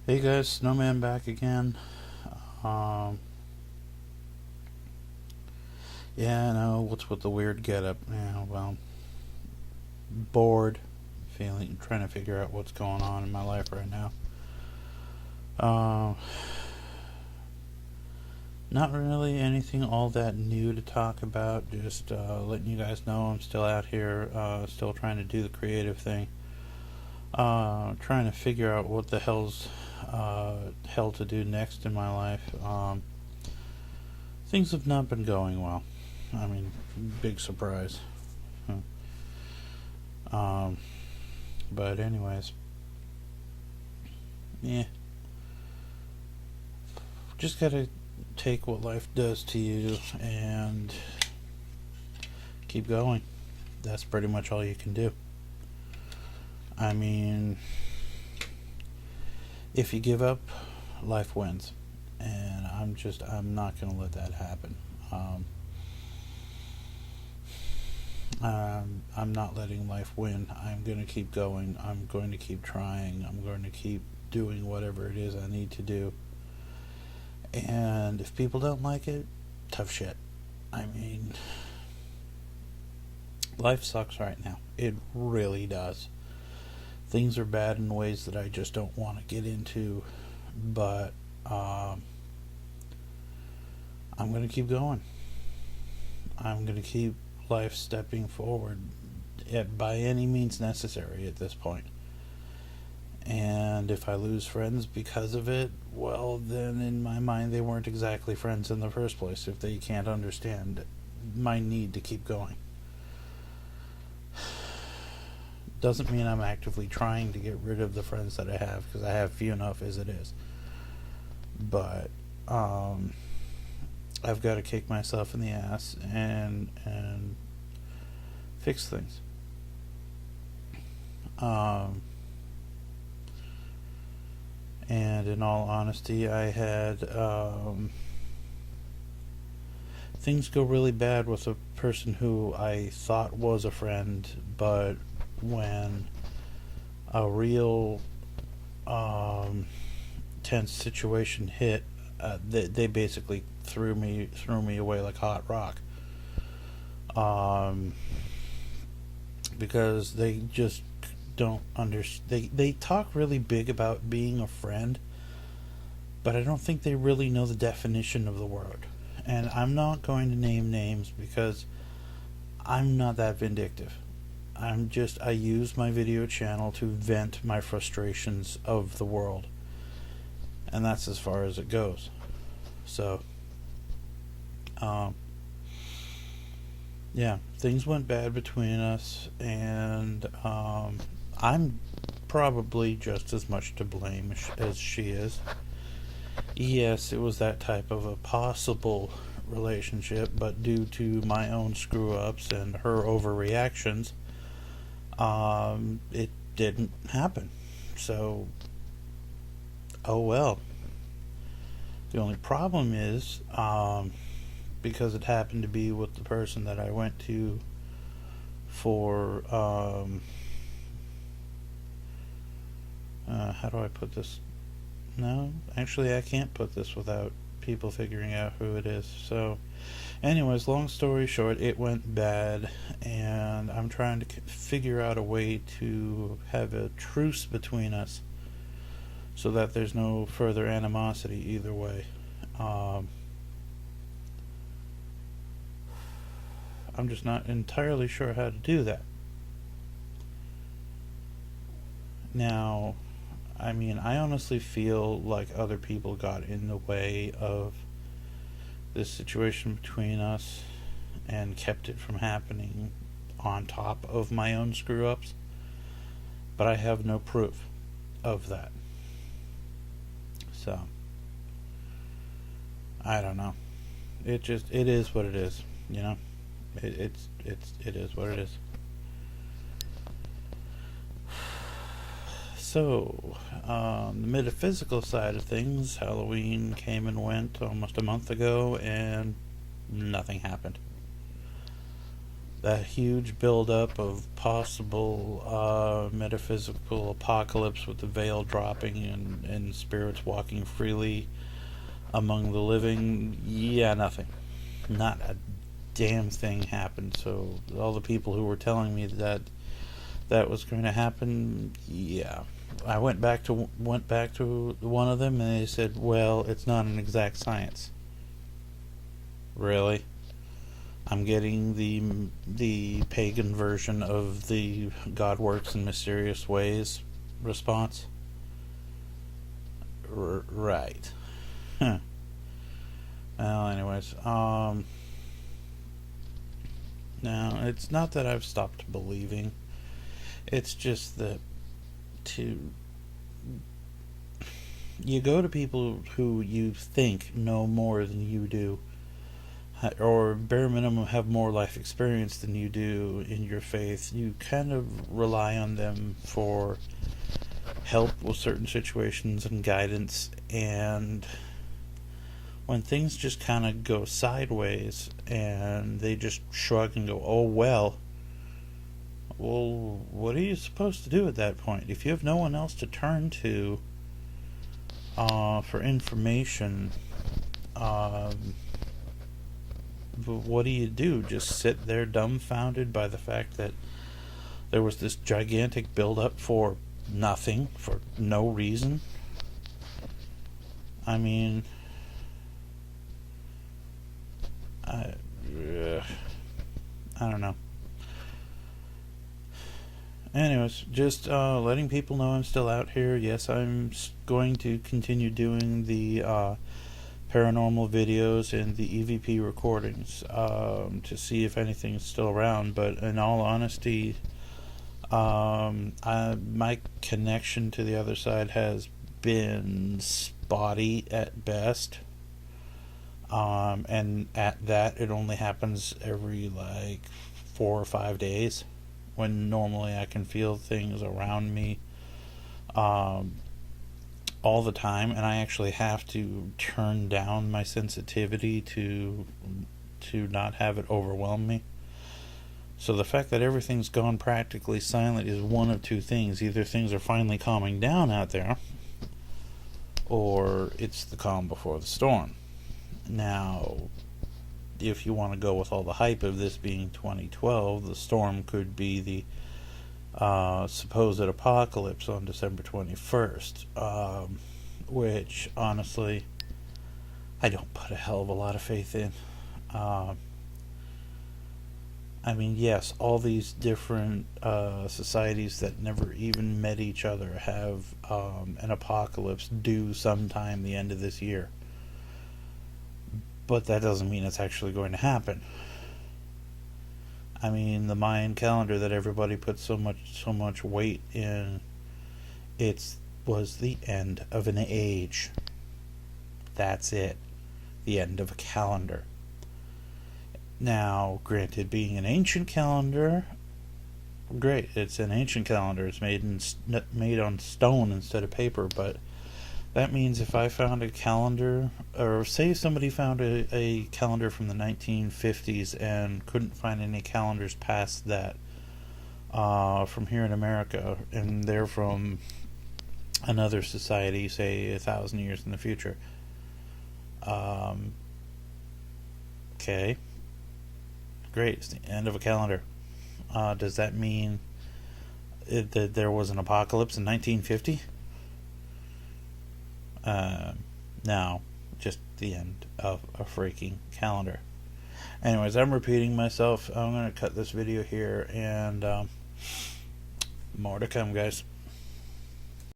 Hey guys, Snowman back again. Um, yeah, I know what's with the weird getup. Yeah, well, bored, feeling, trying to figure out what's going on in my life right now. Uh, Not really anything all that new to talk about. Just letting you guys know I'm still out here, still trying to do the creative thing. Trying to figure out what the hell to do next in my life. Things have not been going well. I mean, big surprise. Um, but anyways, yeah, just gotta take what life does to you and keep going. That's pretty much all you can do. I mean, if you give up, life wins, and I'm not gonna let that happen. I'm not letting life win. I'm going to keep going. I'm going to keep trying. I'm going to keep doing whatever it is I need to do. And if people don't like it, tough shit. I mean, life sucks right now. It really does. Things are bad in ways that I just don't want to get into, but I'm going to keep going. I'm going to keep life stepping forward by any means necessary at this point. And if I lose friends because of it, well, then in my mind, they weren't exactly friends in the first place if they can't understand my need to keep going. Doesn't mean I'm actively trying to get rid of the friends that I have, because I have few enough as it is. But I've got to kick myself in the ass and fix things. And in all honesty, I had things go really bad with a person who I thought was a friend, but when a real tense situation hit, they basically threw me away like hot rock. Because they just don't understand. They talk really big about being a friend, but I don't think they really know the definition of the word. And I'm not going to name names because I'm not that vindictive. I use my video channel to vent my frustrations of the world. And that's as far as it goes. So, yeah, things went bad between us, and I'm probably just as much to blame as she is. Yes, it was that type of a possible relationship, but due to my own screw ups and her overreactions, it didn't happen. So, oh well. The only problem is, because it happened to be with the person that I went to for, how do I put this? No, actually, I can't put this without people figuring out who it is. So, anyways, long story short, it went bad, and I'm trying to figure out a way to have a truce between us so that there's no further animosity either way. I'm just not entirely sure how to do that. Now, I mean, I honestly feel like other people got in the way of this situation between us and kept it from happening on top of my own screw ups, but I have no proof of that. So, I don't know. It is what it is, you know? It is what it is. So, the metaphysical side of things, Halloween came and went almost a month ago, and nothing happened. a huge buildup of possible metaphysical apocalypse with the veil dropping and spirits walking freely among the living. Yeah, nothing. Not a damn thing happened. So all the people who were telling me that that was going to happen, yeah. I went back to one of them, and they said, "Well, it's not an exact science." Really? I'm getting the pagan version of the God works in mysterious ways response. Right. Huh. Well, anyways, now it's not that I've stopped believing. It's just that to you go to people who you think know more than you do, or bare minimum have more life experience than you do in your faith. You kind of rely on them for help with certain situations and guidance, and when things just kind of go sideways and they just shrug and go, "Oh well," what are you supposed to do at that point? If you have no one else to turn to for information, what do you do? Just sit there dumbfounded by the fact that there was this gigantic build-up for nothing, for no reason? I mean, I don't know. Anyways, just letting people know I'm still out here. Yes, I'm going to continue doing the paranormal videos and the EVP recordings to see if anything's still around. But in all honesty, my connection to the other side has been spotty at best. And at that, it only happens every like 4 or 5 days, when normally I can feel things around me all the time, and I actually have to turn down my sensitivity to not have it overwhelm me. So the fact that everything's gone practically silent is one of two things: either things are finally calming down out there, or it's the calm before the storm. Now, if you want to go with all the hype of this being 2012, the storm could be the supposed apocalypse on December 21st, which, honestly, I don't put a hell of a lot of faith in. I mean, yes, all these different societies that never even met each other have an apocalypse due sometime the end of this year. But that doesn't mean it's actually going to happen. I mean, the Mayan calendar that everybody puts so much weight in, it was the end of an age. That's it. The end of a calendar. Now, granted, being an ancient calendar, great. It's an ancient calendar. It's made on stone instead of paper, but that means if I found a calendar, or say somebody found a calendar from the 1950s and couldn't find any calendars past that from here in America, and they're from another society, say 1,000 years in the future, okay, great, it's the end of a calendar. Does that mean that there was an apocalypse in 1950? No, just the end of a freaking calendar. Anyways, I'm repeating myself. I'm going to cut this video here, and more to come, guys.